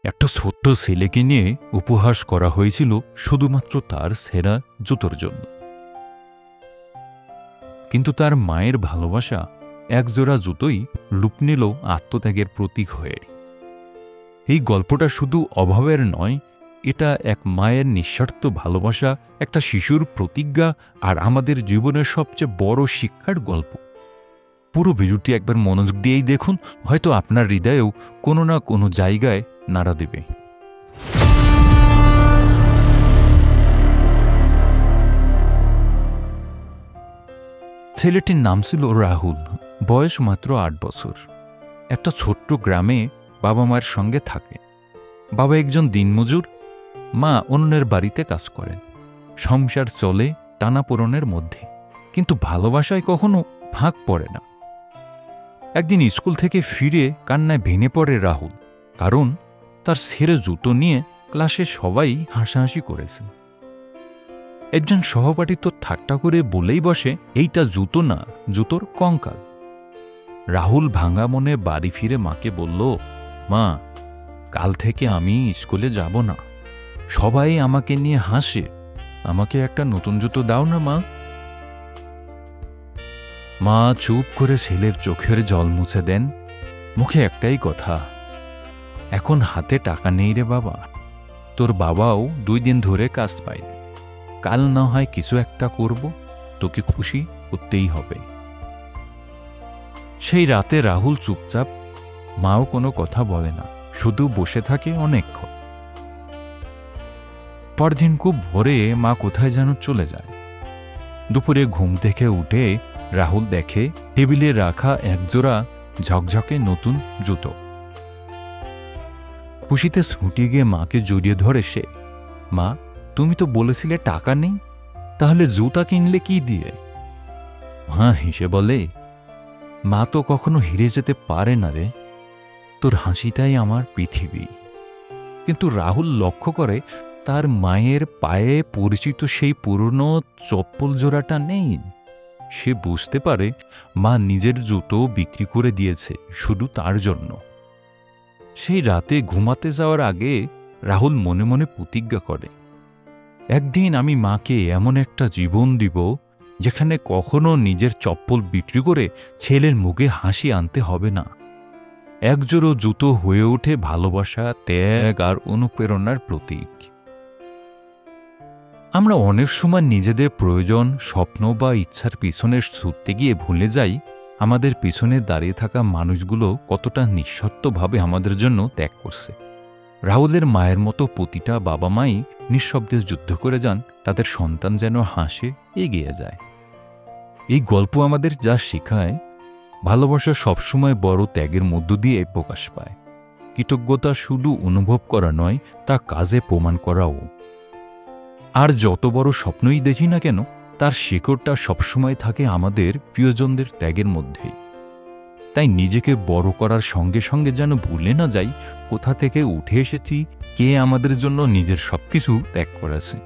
একটা ছোট্ট ছেলেকে নিয়ে উপহাস করা হয়েছিল শুধুমাত্র তার সেরা জুতোর জন্য। কিন্তু তার মায়ের ভালোবাসা একজোড়া জুতোই রূপ নিল আত্মত্যাগের প্রতীক হয়ে। এই গল্পটা শুধু অভাবের নয়, এটা এক মায়ের নিঃস্বার্থ ভালোবাসা, একটা শিশুর প্রতিজ্ঞা, আর আমাদের জীবনের সবচেয়ে বড় শিক্ষার গল্প। পুরো ভিডিওটি একবার মনোযোগ দিয়েই দেখুন, হয়তো আপনার হৃদয়েও কোনো না কোনো জায়গায় নাড়া দেবে। ছেলেটির নাম ছিল রাহুল, বয়স মাত্র ৮ বছর। একটা ছোট্ট গ্রামে বাবা মায়ের সঙ্গে থাকে। বাবা একজন দিনমজুর, মা অন্যের বাড়িতে কাজ করেন। সংসার চলে টানাপোড়েনের মধ্যে, কিন্তু ভালোবাসায় কখনো ভাগ পড়ে না। একদিন স্কুল থেকে ফিরে কান্নায় ভেঙে পড়ে রাহুল, কারণ তার ছেঁড়া জুতো নিয়ে ক্লাসে সবাই হাসাহাসি করেছে। একজন সহপাঠী তো ঠাট্টা করে বলেই বসে, এইটা জুতো না, জুতোর কঙ্কাল। রাহুল ভাঙা মনে বাড়ি ফিরে মাকে বলল, মা, কাল থেকে আমি স্কুলে যাব না, সবাই আমাকে নিয়ে হাসে, আমাকে একটা নতুন জুতো দাও না মা। মা চুপ করে ছেলের চোখের জল মুছে দেন, মুখে একটাই কথা, এখন হাতে টাকা নেই রে বাবা, তোর বাবাও 2 দিন ধরে কাজ পায়, কাল না হয় কিছু একটা করব, তোকে খুশি করতেই হবে। সেই রাতে রাহুল চুপচাপ, মাও কোনো কথা বলে না, শুধু বসে থাকে অনেকক্ষণ। পরদিন খুব ভোরে মা কোথায় যেন চলে যায়। দুপুরে ঘুম থেকে উঠে রাহুল দেখে টেবিলে রাখা একজোড়া ঝকঝকে নতুন জুতো। খুশিতে ছুটে গিয়ে মাকে জড়িয়ে ধরে সে, মা, তুমি তো বলেছিলে টাকা নেই, তাহলে জুতা কিনলে কি দিয়ে? মা হেসে বলে, মা তো কখনো হেরে যেতে পারে না রে, তোর হাসিটাই আমার পৃথিবী। কিন্তু রাহুল লক্ষ্য করে তার মায়ের পায়ে পরিচিত সেই পুরনো চপ্পল জোড়াটা নেই। সে বুঝতে পারে মা নিজের জুতো বিক্রি করে দিয়েছে শুধু তার জন্য। সেই রাতে ঘুমাতে যাওয়ার আগে রাহুল মনে মনে প্রতিজ্ঞা করে, একদিন আমি মাকে এমন একটা জীবন দিব যেখানে কখনো নিজের চপ্পল বিক্রি করে ছেলের মুখে হাসি আনতে হবে না। একজোড়ো জুতো হয়ে ওঠে ভালোবাসা, ত্যাগ আর অনুপ্রেরণার প্রতীক। আমরা অনেক সময় নিজেদের প্রয়োজন, স্বপ্ন বা ইচ্ছার পিছনে ছুটতে গিয়ে ভুলে যাই আমাদের পিছনে দাঁড়িয়ে থাকা মানুষগুলো কতটা নিঃস্বার্থভাবে আমাদের জন্য ত্যাগ করছে। রাহুলের মায়ের মতো প্রতিটা বাবা মাই নিঃশব্দে যুদ্ধ করে যান তাদের সন্তান যেন হাসে, এগিয়ে যায়। এই গল্প আমাদের যা শেখায়, ভালোবাসা সবসময় বড় ত্যাগের মধ্য দিয়ে প্রকাশ পায়। কৃতজ্ঞতা শুধু অনুভব করা নয়, তা কাজে প্রমাণ করাও। আর যত বড় স্বপ্নই দেখি না কেন, তার শিকড়টা সবসময় থাকে আমাদের প্রিয়জনদের ত্যাগের মধ্যেই। তাই নিজেকে বড় করার সঙ্গে সঙ্গে যেন ভুলে না যাই কোথা থেকে উঠে এসেছি, কে আমাদের জন্য নিজের সবকিছু ত্যাগ করেছে।